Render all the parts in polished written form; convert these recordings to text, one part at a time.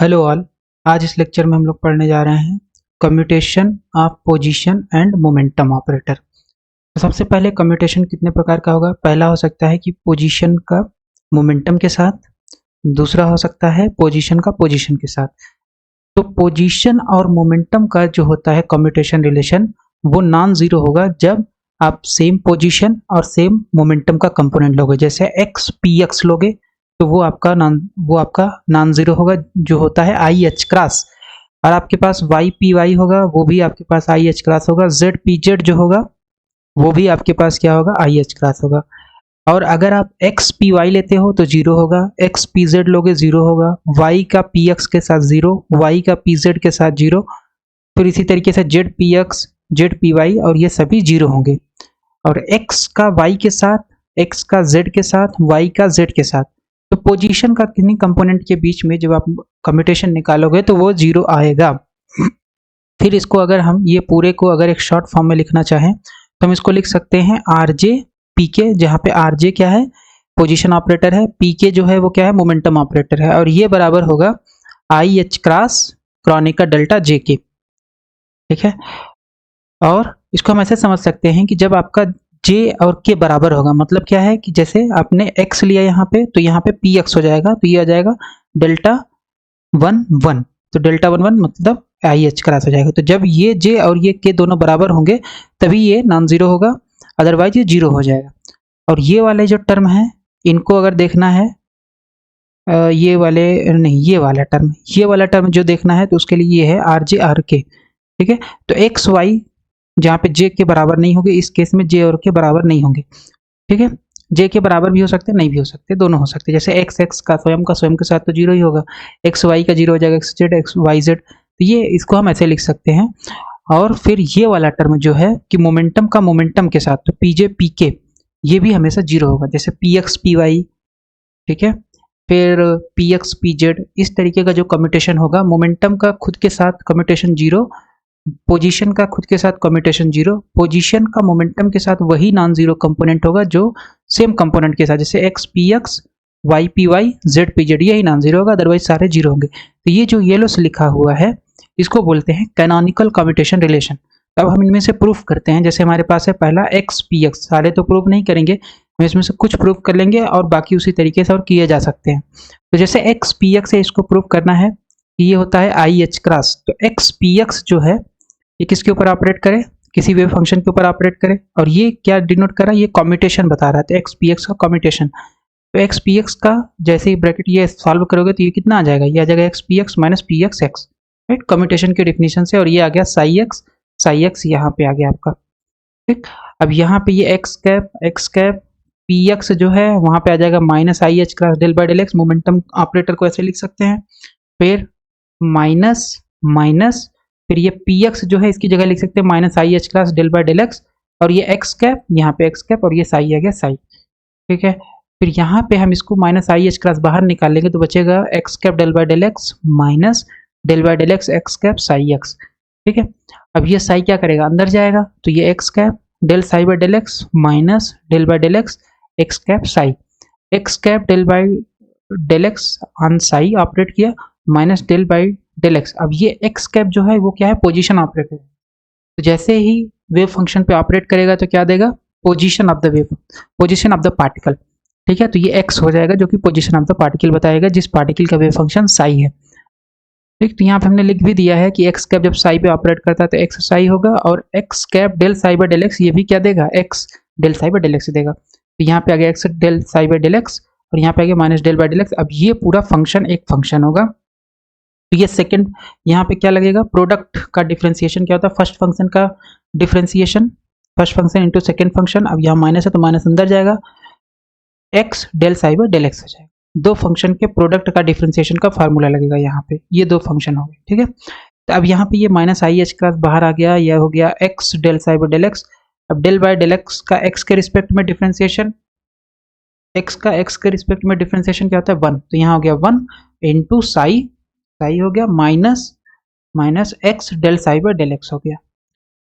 Hello all. आज इस lecture में हम लोग पढ़ने जा रहे हैं commutation of position and momentum operator. तो सबसे पहले कम्यूटेशन कितने प्रकार का होगा। पहला हो सकता है कि पोजीशन का मोमेंटम के साथ, दूसरा हो सकता है पोजीशन का पोजीशन के साथ। तो पोजीशन और मोमेंटम का जो होता है कम्यूटेशन रिलेशन वो नॉन जीरो होगा जब आप सेम पोजीशन और सेम मोमेंटम का कंपोनेंट लोगे। जैसे एक्स पी एक्स लोगे तो वो आपका नॉन जीरो होगा जो होता है आई एच क्रॉस। और आपके पास वाई पी वाई होगा वो भी आपके पास आई एच क्रॉस होगा। जेड पी जेड जो होगा वो भी आपके पास क्या होगा, आई एच क्रॉस होगा। और अगर आप एक्स पी वाई लेते हो तो जीरो होगा, एक्स पी जेड लोगे जीरो होगा, वाई का पी एक्स के साथ जीरो, वाई का पी जेड के साथ जीरो, फिर इसी तरीके से z p x z p y और ये सभी जीरो होंगे। और एक्स का वाई के साथ, एक्स का जेड के साथ, वाई का जेड के साथ। तो पोजीशन का किन्हीं कंपोनेंट के बीच में जब आप कम्यूटेशन निकालोगे तो वो जीरो आएगा। फिर इसको अगर हम ये पूरे को अगर एक शॉर्ट फॉर्म में लिखना चाहें तो हम इसको लिख सकते हैं आर जे पी के, जहाँ पे आर जे क्या है, पोजीशन ऑपरेटर है, पी के जो है वो क्या है, मोमेंटम ऑपरेटर है, और ये बराबर होगा आई एच क्रॉस क्रॉनिका डेल्टा जे के। ठीक है। और इसको हम ऐसे समझ सकते हैं कि जब आपका j और k बराबर होगा, मतलब क्या है कि जैसे आपने x लिया यहाँ पे तो यहाँ पे पी एक्स हो जाएगा, तो ये आ जाएगा डेल्टा 1 1। तो डेल्टा 1 1 मतलब आई एच क्रॉस हो जाएगा। तो जब ये j और ये k दोनों बराबर होंगे तभी ये नॉन जीरो होगा, अदरवाइज ये जीरो हो जाएगा। और ये वाले जो टर्म है इनको अगर देखना है, ये वाले नहीं, ये वाला टर्म जो देखना है तो उसके लिए ये है आर जे आर के। ठीक है। तो एक्स वाई जहाँ पे जे के बराबर नहीं होंगे, इस केस में जे और के बराबर नहीं होंगे। ठीक है। जे के बराबर भी हो सकते हैं, नहीं भी हो सकते, दोनों हो सकते हैं। जैसे एक्स एक्स का स्वयं के साथ तो जीरो ही होगा, एक्स वाई का जीरो हो जाएगा, x z x y z. तो ये इसको हम ऐसे लिख सकते हैं। और फिर ये वाला टर्म जो है कि मोमेंटम का मोमेंटम के साथ, तो पी जे पी के ये भी हमेशा जीरो होगा, जैसे पी एक्स पी वाई। ठीक है। फिर पी एक्स पी जेड, इस तरीके का जो कम्यूटेशन होगा, मोमेंटम का खुद के साथ कम्यूटेशन जीरो, पोजीशन का खुद के साथ कम्यूटेशन जीरो, पोजीशन का मोमेंटम के साथ वही नॉन जीरो कंपोनेंट होगा जो सेम कंपोनेंट के साथ, जैसे x P x y p y z p z, यही नॉन जीरो होगा, अदरवाइज सारे जीरो होंगे। तो ये जो येलो से लिखा हुआ है इसको बोलते हैं कैनोनिकल कम्यूटेशन रिलेशन। अब हम इनमें से प्रूफ करते हैं। जैसे हमारे पास है पहला एक्स पी एक्स, सारे तो प्रूफ नहीं करेंगे, हम इसमें से कुछ प्रूफ कर लेंगे और बाकी उसी तरीके से और किए जा सकते हैं। तो जैसे एक्स पी एक्स है, इसको प्रूफ करना है कि ये होता है आई एच क्रॉस। तो एक्स पी एक्स जो है ये किसके ऊपर ऑपरेट करे, किसी वेव फंक्शन के ऊपर ऑपरेट करे, और ये क्या डिनोट कर रहा है, ये कम्यूटेशन बता रहा था, एक्स पी एक्स का कम्यूटेशन। तो एक्स पी एक्स का जैसे ही ब्रैकेट ये सॉल्व करोगे तो ये कितना आ जाएगा, ये आ जाएगा x P X minus P X x, right, commutation के डिफिनेशन से। और ये आ गया साई एक्स यहाँ पे आ गया आपका। ठीक। अब यहाँ पे ये एक्स कैप पी एक्स जो है वहाँ पे आ जाएगा minus I H cross del by del x. Momentum operator को ऐसे लिख सकते हैं, फिर माइनस माइनस, फिर ये पी एक्स जो है इसकी जगह लिख सकते हैं minus I H cross del by del x, और ये एक्स कैप यहाँ पे एक्स कैप, और ये साई आ गया साई। ठीक है। फिर यहाँ पे हम इसको माइनस आई एच क्रॉस बाहर निकाल लेंगे तो बचेगा x cap del by del x minus del by del x x cap psi x. ठीक है। अब ये साई क्या करेगा, अंदर जाएगा, तो ये x cap del psi by del x minus del by del x x cap psi, X cap del by del X on psi operate किया minus del by del x. अब ये एक्स कैप जो है वो क्या है, position operator. तो जैसे ही वेव फंक्शन पे ऑपरेट करेगा तो क्या देगा, position of the wave, position of the particle. ठीक है। तो ये एक्स हो जाएगा जो कि पोजीशन ऑफ द पार्टिकल बताएगा, जिस पार्टिकल का वेव फंक्शन साई है। ठीक। तो यहाँ पे हमने लिख भी दिया है कि एक्स कैप जब साई पे ऑपरेट करता है तो एक्स साई होगा, और x cap del psi by del x ये भी क्या देगा, x del psi by del x देगा। तो यहाँ पे आ गया x del psi by del x, और यहाँ पे आ गया minus del by del x. अब ये पूरा फंक्शन एक फंक्शन होगा। तो ये सेकंड, यहाँ पे क्या लगेगा, प्रोडक्ट का डिफरेंशिएशन क्या होता है, फर्स्ट फंक्शन का differentiation, first function into second function. अब यहाँ माइनस है तो माइनस अंदर जाएगा, x del psi by del x हो जाएगा। दो फंक्शन के प्रोडक्ट का डिफरेंशिएशन का फार्मूला लगेगा यहाँ पे, ये दो फंक्शन हो गए। ठीक है। तो अब यहाँ पे ये माइनस आई एच का बाहर आ गया, यह हो गया x del psi by del x. अब डेल बाई डेल एक्स का एक्स के रिस्पेक्ट में डिफरेंशिएशन, एक्स का एक्स के रिस्पेक्ट में डिफरेंशिएशन क्या होता है, 1, तो यहाँ हो गया 1 इंटू साई, साई हो गया minus minus x del psi by del x हो गया।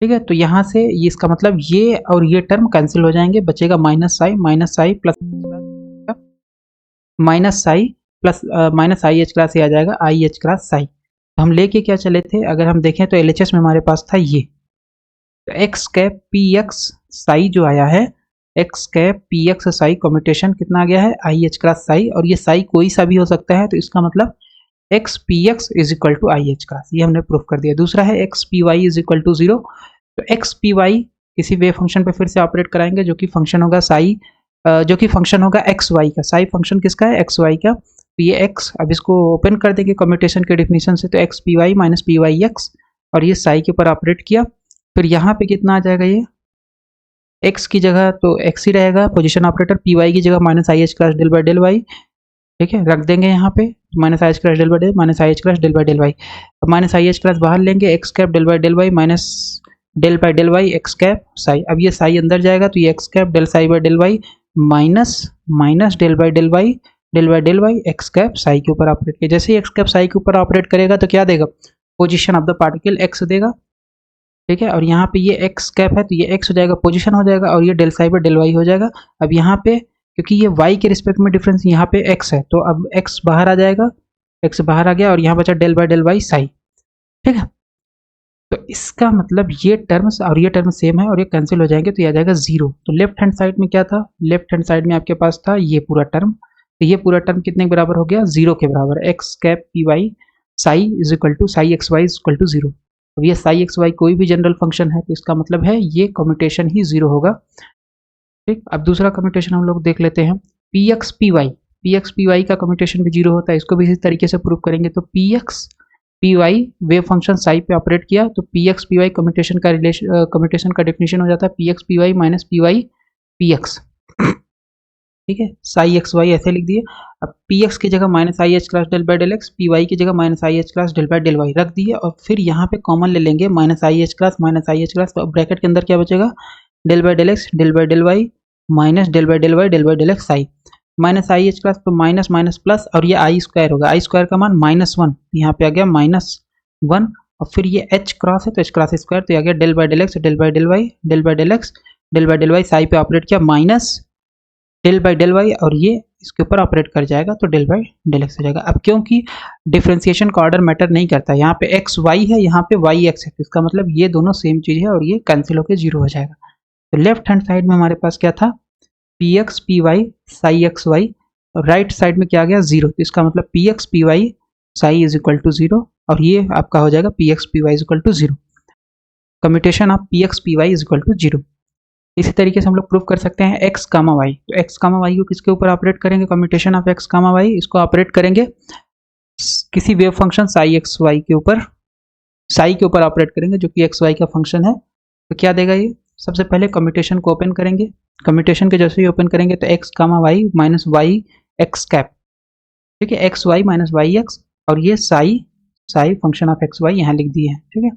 ठीक है। तो यहाँ से ये इसका मतलब ये और ये टर्म कैंसिल हो जाएंगे, बचेगा minus psi plus minus psi plus minus I H cross ये आ जाएगा आई एच क्रॉस साई। तो हम लेके क्या चले थे, अगर हम देखें तो LHS में हमारे पास था ये, तो X cap P X Sai जो आया है, x cap P X Sai commutation कितना आ गया है आई एच क्रॉस साई, और ये साई कोई सा भी हो सकता है, तो इसका मतलब x P x is equal to I H cross, ये हमने प्रूफ कर दिया। दूसरा है x p y is equal to 0, तो एक्स पी वाई किसी वेव फंक्शन पे फिर से ऑपरेट कराएंगे जो कि फंक्शन होगा साई, जो कि फंक्शन होगा एक्स वाई का। साई फंक्शन किसका है, एक्स वाई का। तो ये एक्स, अब इसको ओपन कर देंगे कम्यूटेशन के डिफिनीशन से, तो x p y minus p y x, और ये साई के ऊपर ऑपरेट किया। फिर यहाँ पे कितना आ जाएगा, ये एक्स की जगह तो एक्स ही रहेगा पोजीशन ऑपरेटर, पी वाई की जगह minus I H cross del by del y, ठीक है, रख देंगे यहाँ पे minus I H cross del by del, minus I H cross del by del y. अब माइनस आई एच क्रॉस बाहर लेंगे, x cap del by del y minus del by del y x cap psi. अब ये psi अंदर जाएगा तो ये x cap del psi by del y minus minus del by del y x cap psi के ऊपर operate किया। जैसे ही एक्स कैप साई के ऊपर ऑपरेट करेगा तो क्या देगा, position of the particle x देगा, ठीक है। और यहाँ पे ये एक्स कैप है तो ये एक्स हो जाएगा, पोजीशन हो जाएगा, और ये del psi by del y हो जाएगा। अब यहाँ पे क्योंकि ये y के रिस्पेक्ट में डिफरेंस यहाँ पे x है, तो अब x बाहर आ जाएगा, x बाहर आ गया, और यहाँ बचा del by del y psi, ठीक है। तो इसका मतलब ये टर्म्स और ये टर्म सेम है और ये कैंसिल हो जाएंगे, तो ये आ जाएगा 0। तो लेफ्ट हैंड साइड में क्या था, लेफ्ट हैंड साइड में आपके पास था ये पूरा टर्म, तो ये पूरा टर्म कितने के बराबर हो गया, 0 के बराबर। X cap p y psi is equal to psi x y is equal to 0। अब ये साई एक्स वाई कोई भी जनरल फंक्शन है, तो इसका मतलब है ये कम्यूटेशन ही 0 होगा, ठीक। अब दूसरा कम्यूटेशन हम लोग देख लेते हैं, पी एक्स पी वाई का कम्यूटेशन भी 0 होता है, इसको भी इसी तरीके से प्रूव करेंगे। तो p x p y wave function psi पे ऑपरेट किया, तो p x p y commutation का कम्यूटेशन का डेफिनेशन हो जाता है p x p y minus p y p x, ठीक है। साई एक्स वाई ऐसे लिख दिए। अब पी एक्स की जगह minus I H cross del by del x, p y की जगह minus I H cross del by del y रख दिए, और फिर यहाँ पे कॉमन ले लेंगे माइनस आई एच क्रॉस, तो ब्रैकेट के अंदर क्या बचेगा, del by del x del by del y minus del by del y del by del x psi, minus I H cross तो माइनस माइनस प्लस, और ये आई स्क्वायर होगा, आई square का मान -1, यहाँ पे आ गया -1, और फिर ये एच क्रॉस है तो एच क्रॉस स्क्वायर, तो आ गया del by del x del by del y del by del x del by del y, psi पे ऑपरेट किया minus del by del y, और ये इसके ऊपर ऑपरेट कर जाएगा तो डेल बाई डेल एक्स हो जाएगा। अब क्योंकि डिफरेंशिएशन का ऑर्डर मैटर नहीं करता, यहाँ पे एक्स वाई है, यहाँ पे वाई एक्स है, तो इसका मतलब ये दोनों सेम चीज है और ये कैंसिल होकर 0 हो जाएगा। तो लेफ्ट हैंड साइड में हमारे पास क्या था, p x p y psi x y, और राइट साइड में क्या आ गया 0, तो इसका मतलब p x p y psi is equal to 0, और ये आपका हो जाएगा p x p y is equal to 0, commutation of p x p y is equal to 0। इसी तरीके से हम लोग प्रूव कर सकते हैं एक्स कामा वाई, तो एक्स कामा वाई को किसके ऊपर ऑपरेट करेंगे, commutation of x comma y, इसको ऑपरेट करेंगे किसी wave function psi x y के ऊपर, साई के ऊपर ऑपरेट करेंगे जो कि एक्स वाई का फंक्शन है। तो क्या देगा ये, सबसे पहले कम्यूटेशन को ओपन करेंगे, कम्यूटेशन के जैसे ही ओपन करेंगे तो x comma Y minus Y x cap, ठीक है, X Y minus Y x, और ये psi psi function of X Y यहाँ लिख दिए हैं, ठीक है।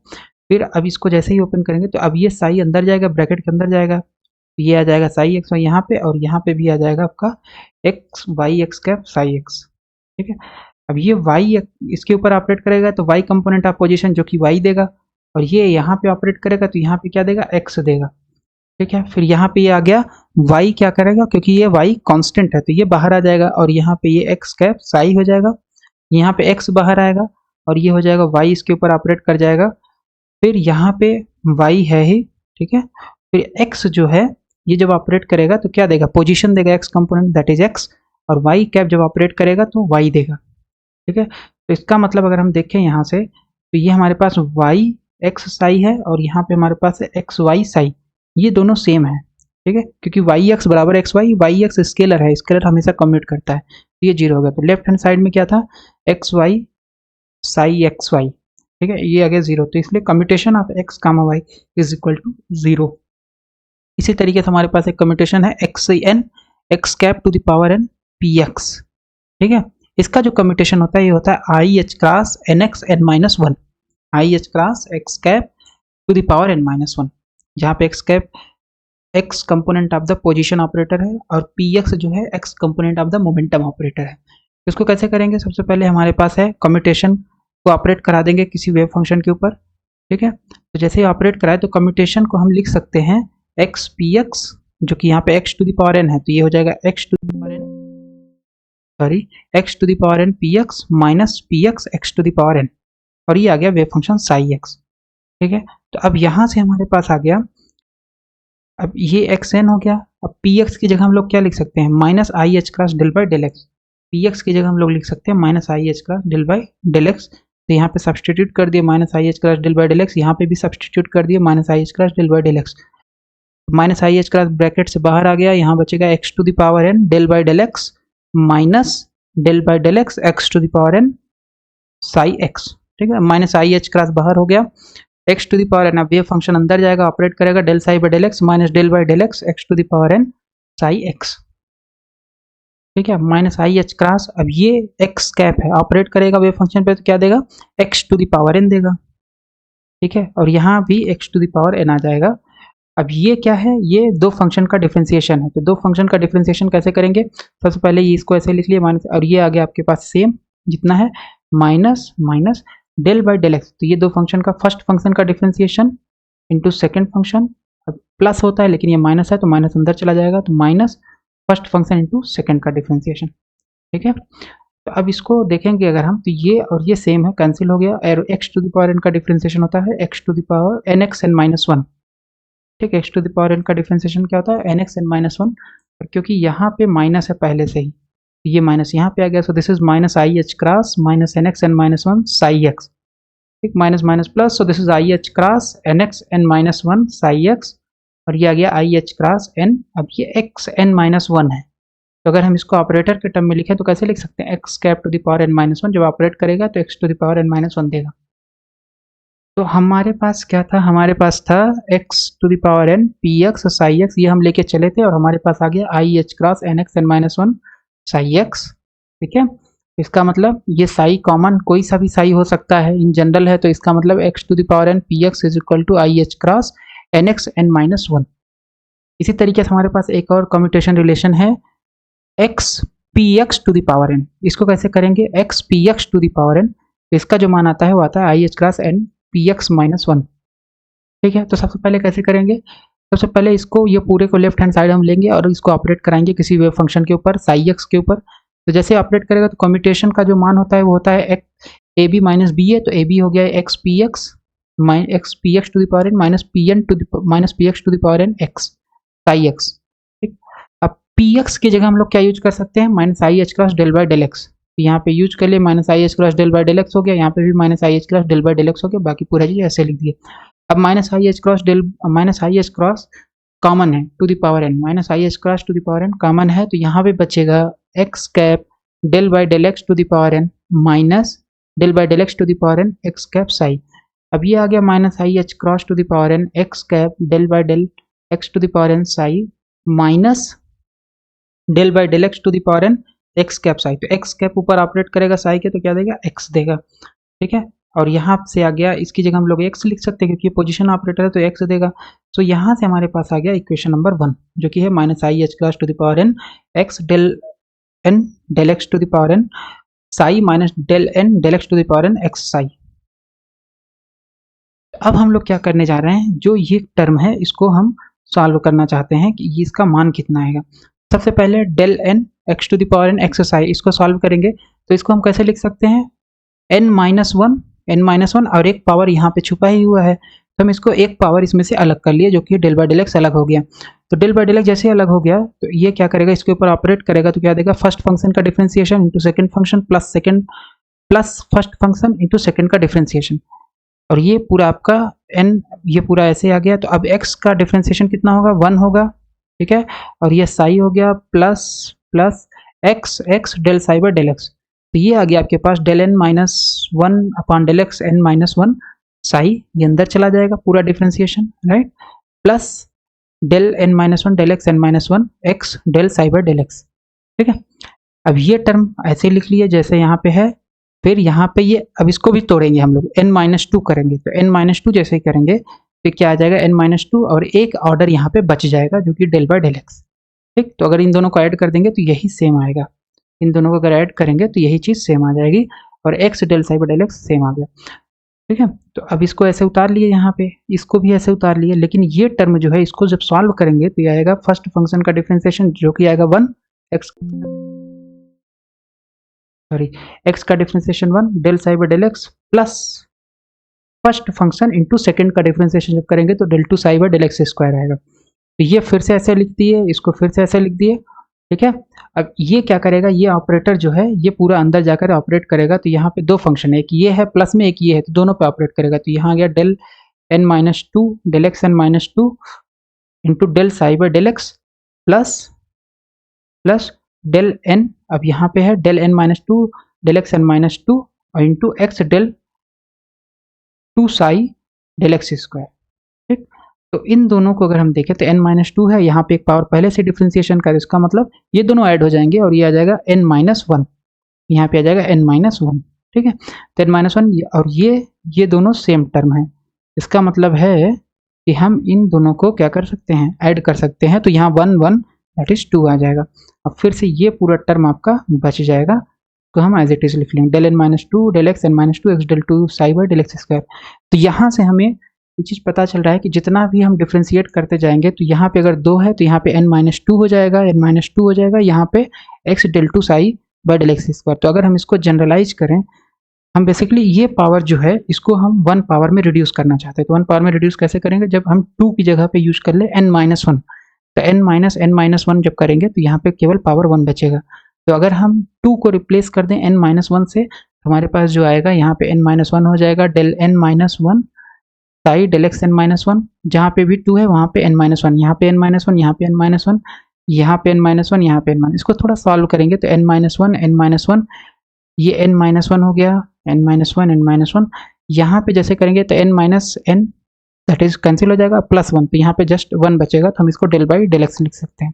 फिर अब इसको जैसे ही ओपन करेंगे तो अब ये साई अंदर जाएगा, ब्रैकेट के अंदर जाएगा, तो ये आ जाएगा साई एक्स वाई यहाँ पे, और यहाँ पे भी आ जाएगा आपका x y x cap psi x, ठीक है। अब ये वाई इसके ऊपर ऑपरेट करेगा तो वाई कंपोनेंट ऑफ पोजीशन जो कि वाई देगा, और ये यहाँ पे ऑपरेट करेगा तो यहाँ पे क्या देगा, एक्स देगा, ठीक है। फिर यहाँ पे ये आ गया y क्या करेगा, क्योंकि ये y कांस्टेंट है तो ये बाहर आ जाएगा, और यहाँ पे ये x कैप साई हो जाएगा, यहाँ पे x बाहर आएगा, और ये हो जाएगा y इसके ऊपर ऑपरेट कर जाएगा। फिर यहाँ पे y है ही, ठीक है। फिर x जो है ये जब ऑपरेट करेगा तो क्या देगा, पोजीशन देगा x component that is x, और y कैप जब ऑपरेट करेगा तो y देगा, ठीक है। तो इसका मतलब अगर हम देखें यहाँ से तो ये हमारे पास y x साई है, और यहाँ पे हमारे पास है x y साई, ये दोनों सेम है, ठीक है, क्योंकि वाई एक्स बराबर एक्स वाई एक्स स्केलर है, स्केलर हमेशा कम्यूट करता है, तो ये 0 हो गया। तो लेफ्ट हैंड साइड में क्या था, X Y psi x Y, ठीक है, ये आ गया 0, तो इसलिए commutation of x comma Y is equal to 0। इसी तरीके से हमारे पास एक कम्यूटेशन है X N X cap to the power N P x, ठीक है। इसका जो कम्यूटेशन होता है ये होता है I H cross N X N minus 1, I H cross X cap to the power N minus 1, जहाँ पे X cap X component of the position operator है, और पी एक्स जो है X component of the momentum operator है। इसको कैसे करेंगे, सबसे पहले हमारे पास है कम्यूटेशन को ऑपरेट करा देंगे किसी वेव फंक्शन के ऊपर, ठीक है। तो जैसे ही ऑपरेट कराए तो कम्यूटेशन को हम लिख सकते हैं एक्स पी एक्स, जो कि यहाँ पे X to the power N है, तो ये हो जाएगा X to the power N sorry X to the power N P X minus P X X to the power N, और ये आ गया वेव फंक्शन साई एक्स। ठीक है, तो अब यहाँ से हमारे पास आ गया, अब ये एक्स एन हो गया। अब पी एक्स की जगह हम लोग क्या लिख सकते हैं, minus I H cross del by del x. P x की जगह हम लोग लिख सकते हैं minus I H cross del by del X. तो यहाँ पे सब्सटीट्यूट कर दिए minus I H cross del by del X, यहाँ पे भी सब्सटीट्यूट कर दिए minus I H cross del by del x. Minus I H cross bracket से बाहर आ गया, यहाँ बचेगा X to the power N del by del x minus del by del x X to the power N psi x. ठीक है, minus I H cross बाहर हो गया, X to the power N, अब वेव फंक्शन अंदर जाएगा, operate करेगा del psi by del x minus del by del x X to the power N psi x. ठीक है, माइनस आई एच क्रॉस, अब ये एक्स कैप है, operate करेगा वेव फंक्शन पे तो क्या देगा, X to the power N देगा। ठीक है, और यहाँ भी X to the power N आ जाएगा। अब ये क्या है, ये दो फंक्शन का डिफरेंशिएशन है, तो दो फंक्शन का डिफरेंशिएशन कैसे करेंगे, सबसे पहले ये इसको ऐसे लिख लिया माइनस, और ये आ गया आपके पास सेम जितना है minus minus del by del X. तो ये दो फंक्शन का फर्स्ट फंक्शन का डिफरेंशिएशन इंटू सेकेंड फंक्शन, अब प्लस होता है लेकिन ये माइनस है तो माइनस अंदर चला जाएगा, तो minus first function into second का डिफरेंशिएशन। ठीक है, तो अब इसको देखेंगे अगर हम, तो ये और ये सेम है, कैंसिल हो गया, और X to the power N का डिफरेंशिएशन होता है X to the power N X N minus one. ठीक है, X to the power N का डिफरेंशिएशन क्या होता है, N X N minus one, क्योंकि यहाँ पे माइनस है पहले से ही, ये माइनस यहाँ पे आ गया, so this is minus I H cross minus N X N minus one psi x. ठीक, minus minus plus, so this is I H cross N X N minus one psi X, और ये आ गया I H cross N, अब ये x N minus one है, तो अगर हम इसको ऑपरेटर के टर्म में लिखें तो कैसे लिख सकते हैं, X cap to the power N minus one, जब ऑपरेट करेगा तो X to the power N minus one देगा। तो हमारे पास क्या था, हमारे पास था X to the power N P X psi X, ये हम लेके चले थे, और हमारे पास आ गया I H cross N X N minus one psi x. ठीक है, इसका मतलब ये साई कॉमन कोई सा भी साई हो सकता है, इन जनरल है, तो इसका मतलब X to the power N P x is equal to I H cross N X N minus one. इसी तरीके से हमारे पास एक और कम्यूटेशन रिलेशन है x P X to the power N, इसको कैसे करेंगे, X P X to the power N, इसका जो मान आता है वो आता है I H cross N P X minus one. ठीक है, तो सबसे पहले कैसे करेंगे, सबसे पहले इसको ये पूरे को लेफ्ट हैंड साइड हम लेंगे और इसको ऑपरेट कराएंगे किसी वेव फंक्शन के ऊपर साई एक्स के ऊपर। तो जैसे ऑपरेट करेगा तो कम्यूटेशन का जो मान होता है वो होता है ए बी माइनस बी है, तो ए बी हो गया X P X to the power N minus P N to the minus P X to the power N X psi x. ठीक, अब पी एक्स की जगह हम लोग क्या यूज कर सकते हैं, minus I H cross del by del X, यहाँ पे यूज कर लिए minus I H cross del by del x हो गया, यहाँ पे भी minus I H cross del by del x हो गया, बाकी पूरा चीज ऐसे लिख दिए। अब minus I H cross common है to the power N, minus I H cross to the power N common है, तो यहाँ पे बचेगा x cap del by del X to the power N minus del by del X to the power N X cap psi. अब ये आ गया minus I H cross to the power N X cap del by del X to the power N psi minus del by del X to the power N X cap psi. तो X cap ऊपर operate करेगा साई के तो क्या देगा, x देगा। ठीक है, और यहाँ से आ गया, इसकी जगह हम लोग एक्स लिख सकते हैं क्योंकि ये पोजीशन ऑपरेटर है तो एक्स देगा। तो यहाँ से हमारे पास आ गया इक्वेशन नंबर वन, जो कि है minus I H cross to the power N X del N del X to the power N psi minus del N del X to the power N X psi. अब हम लोग क्या करने जा रहे हैं, जो ये टर्म है इसको हम सॉल्व करना चाहते हैं कि इसका मान कितना आएगा। सबसे पहले del N X to the power N X psi, इसको सॉल्व करेंगे तो इसको हम कैसे लिख सकते हैं, एन माइनस वन और एक पावर यहाँ पे छुपा ही हुआ है, तो हम इसको एक पावर इसमें से अलग कर लिए, जो कि डेल बाई डेल एक्स अलग हो गया। तो डेल बाई डेल एक्स जैसे अलग हो गया तो ये क्या करेगा, इसके ऊपर ऑपरेट करेगा तो क्या देगा, फर्स्ट फंक्शन का differentiation into second function plus first function into second का डिफरेंशिएशन, और ये पूरा आपका एन ये पूरा ऐसे आ गया। तो अब एक्स का डिफरेंशिएशन कितना होगा, वन होगा। ठीक है, और ये साई हो गया plus X del psi by del X, तो ये आ गया आपके पास del N minus one upon del X N minus one psi, ये अंदर चला जाएगा पूरा differentiation, right, plus del N minus one del X N minus one X del psi by del X. ठीक है, अब ये टर्म ऐसे लिख लिए जैसे यहाँ पे है, फिर यहाँ पे ये अब इसको भी तोड़ेंगे हम लोग, n माइनस टू करेंगे, तो n माइनस टू जैसे ही करेंगे तो क्या आ जाएगा, n माइनस टू और एक ऑर्डर यहाँ पे बच जाएगा जो कि डेल बाई डेल एक्स। ठीक, तो अगर इन दोनों को ऐड कर देंगे तो यही सेम आएगा, इन दोनों को अगर ऐड करेंगे तो यही चीज़ सेम आ जाएगी, और x del psi by del X same आ गया। ठीक है, तो अब इसको ऐसे उतार लिए, यहाँ पे इसको भी ऐसे उतार लिए, लेकिन ये टर्म जो है इसको जब सॉल्व करेंगे तो ये आएगा फर्स्ट फंक्शन का डिफरेंशिएशन जो कि आएगा वन एक्स सॉरी एक्स का differentiation 1 del psi by del X plus first function into second का डिफ्रेंसिएशन जब करेंगे तो del two psi by del X square आएगा। तो ये फिर से ऐसे लिख दिए, इसको फिर से ऐसे लिख दिए, ठीक है। अब ये क्या करेगा, ये ऑपरेटर जो है ये पूरा अंदर जाकर ऑपरेट करेगा। तो यहाँ पे दो फंक्शन है, एक ये है प्लस में एक ये है, तो दोनों पे ऑपरेट करेगा। तो यहाँ आ गया del n minus two del X N minus two into del psi by del X plus del n, अब यहाँ पे है del n minus two del X N minus two और into X del two psi del X square, ठीक। तो इन दोनों को अगर हम देखें तो n माइनस टू है, यहाँ पे एक पावर पहले से डिफ्रेंसिएशन का, इसका मतलब ये दोनों ऐड हो जाएंगे और ये आ जाएगा n माइनस वन, यहाँ पे आ जाएगा n माइनस वन, ठीक है। तो n माइनस वन और ये दोनों सेम टर्म है, इसका मतलब है कि हम इन दोनों को क्या कर सकते हैं, ऐड कर सकते हैं। तो यहाँ 1 1 दैट इज 2 आ जाएगा। अब फिर से ये पूरा टर्म आपका बच जाएगा, तो हम एज इट इज लिख लेंगे del n minus two del X N minus two X del two psi by del X square. तो यहाँ से हमें ये चीज़ पता चल रहा है कि जितना भी हम डिफ्रेंशिएट करते जाएंगे तो यहाँ पे अगर 2 है तो यहाँ पे n माइनस टू हो जाएगा, n माइनस टू हो जाएगा, यहाँ पे x del two psi by del X square. तो अगर हम इसको जनरलाइज करें, हम बेसिकली ये पावर जो है इसको हम 1 पावर में रिड्यूस करना चाहते हैं। तो 1 पावर में रिड्यूस कैसे करेंगे, जब हम 2 की जगह पे यूज कर ले n माइनस वन, तो n माइनस वन जब करेंगे तो यहाँ पे केवल पावर 1 बचेगा। तो अगर हम 2 को रिप्लेस कर दें n माइनस वन से, हमारे पास जो आएगा यहाँ पे n माइनस वन हो जाएगा del n minus one psi del X n minus one, जहाँ पे भी 2 है वहाँ पे n माइनस वन, यहाँ पे n माइनस वन, यहाँ पे n माइनस वन, यहाँ पे n माइनस वन, यहाँ पे n माइनस, इसको थोड़ा सॉल्व करेंगे तो n माइनस वन, ये n माइनस वन हो गया, n माइनस वन, यहाँ पे जैसे करेंगे तो n minus n that is cancel हो जाएगा, प्लस वन, तो यहाँ पे जस्ट 1 बचेगा, तो हम इसको डेल बाई डेल एक्स लिख सकते हैं।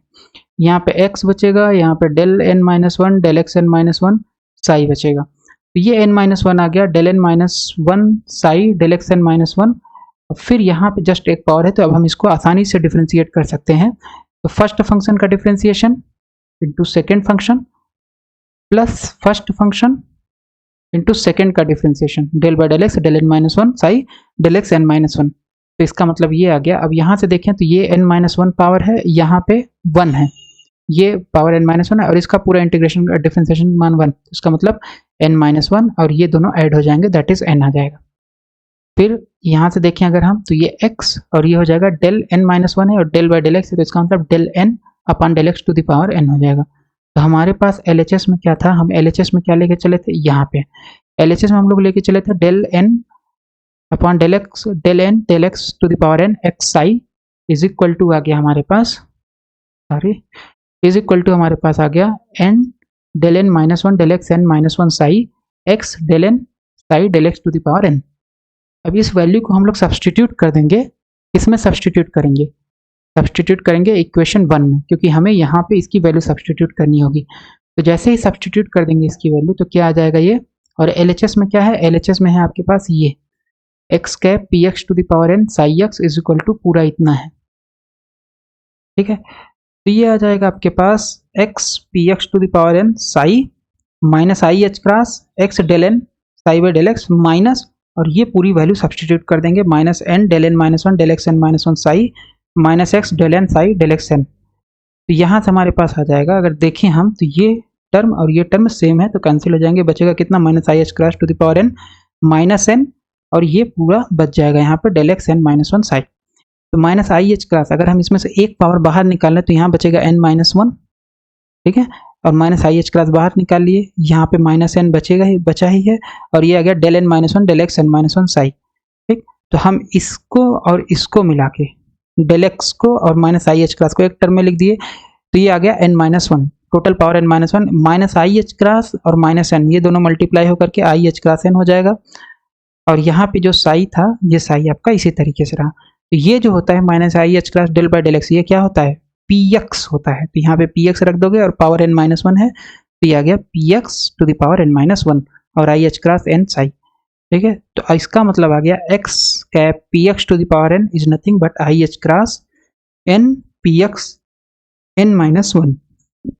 यहाँ पे x बचेगा, यहाँ पे del n minus one del X n minus one psi बचेगा। तो ये n माइनस वन आ गया del n minus one psi del X n minus one. फिर यहाँ पे जस्ट एक पावर है, तो अब हम इसको आसानी से डिफ्रेंशिएट कर सकते हैं। तो फर्स्ट फंक्शन का differentiation into second function plus first function into second का differentiation del by del x del n minus one psi del X n minus one. तो इसका मतलब ये आ गया। अब यहाँ से देखें तो ये n माइनस वन पावर है, यहाँ पे 1 है, ये पावर n माइनस वन है और इसका पूरा इंटीग्रेशन डिफ्रेंशिएशन मान 1, इसका मतलब n माइनस वन और ये दोनों ऐड हो जाएंगे, दैट इज n आ जाएगा। फिर यहाँ से देखें अगर हम तो ये x और ये हो जाएगा डेल n माइनस वन है और डेल बाय डेल एक्स, तो इसका मतलब del n upon del X to the power n हो जाएगा। तो हमारे पास LHS में क्या था, हम LHS में क्या लेके चले थे, यहाँ पे LHS में हम लोग लेके चले थे del n upon del X to the power n X psi is equal to आ गया हमारे पास, सॉरी इज इक्वल टू हमारे पास आ गया n del n minus one del X n minus one psi x del n psi del X to the power n। अब इस वैल्यू को हम लोग सब्सटीट्यूट कर देंगे, इसमें सब्सटीट्यूट करेंगे इक्वेशन 1 में, क्योंकि हमें यहाँ पे इसकी वैल्यू सब्सटीट्यूट करनी होगी। तो जैसे ही सब्सटीट्यूट कर देंगे इसकी वैल्यू तो क्या आ जाएगा ये, और LHS में क्या है, LHS में है आपके पास ये x cap P X to the power n psi X is equal to पूरा इतना है, ठीक है। तो ये आ जाएगा आपके पास X P X to the power n psi minus I H cross X del N psi by del x minus, और ये पूरी वैल्यू सब्सटीट्यूट कर देंगे, minus N del N minus one del X N minus one psi minus x del N psi del X N. तो यहाँ से हमारे पास आ जाएगा, अगर देखें हम तो ये टर्म और ये टर्म सेम है तो कैंसिल हो जाएंगे, बचेगा कितना, minus I H cross to the power n minus N, और ये पूरा बच जाएगा यहाँ पर del X N minus one psi. तो माइनस आई एच क्रॉस अगर हम इसमें से एक पावर बाहर निकाल लें तो यहाँ बचेगा n माइनस वन, ठीक है, और माइनस आई एच क्रॉस बाहर निकाल लिए, यहाँ पे माइनस एन बचा ही है, और ये आ गया del N minus one del X N minus one psi, ठीक। तो हम इसको और इसको मिला के डेल एक्स को और माइनस आई एच क्रॉस को एक टर्म में लिख दिए, तो ये आ गया n minus one, total power n minus one, minus I H cross और माइनस एन, ये दोनों मल्टीप्लाई होकर के आई एच क्रॉस एन हो जाएगा, और यहाँ पे जो साई था ये साई आपका इसी तरीके से रहा। तो ये जो होता है minus I H cross del by del x, ये क्या होता है, पी एक्स होता है। तो यहाँ पे पी एक्स रख दोगे और पावर n माइनस वन है, तो ये आ गया P X to the power n minus one और I H cross N psi, ठीक है। तो इसका मतलब आ गया X cap P X to the power n is nothing but I H cross N P X N minus one.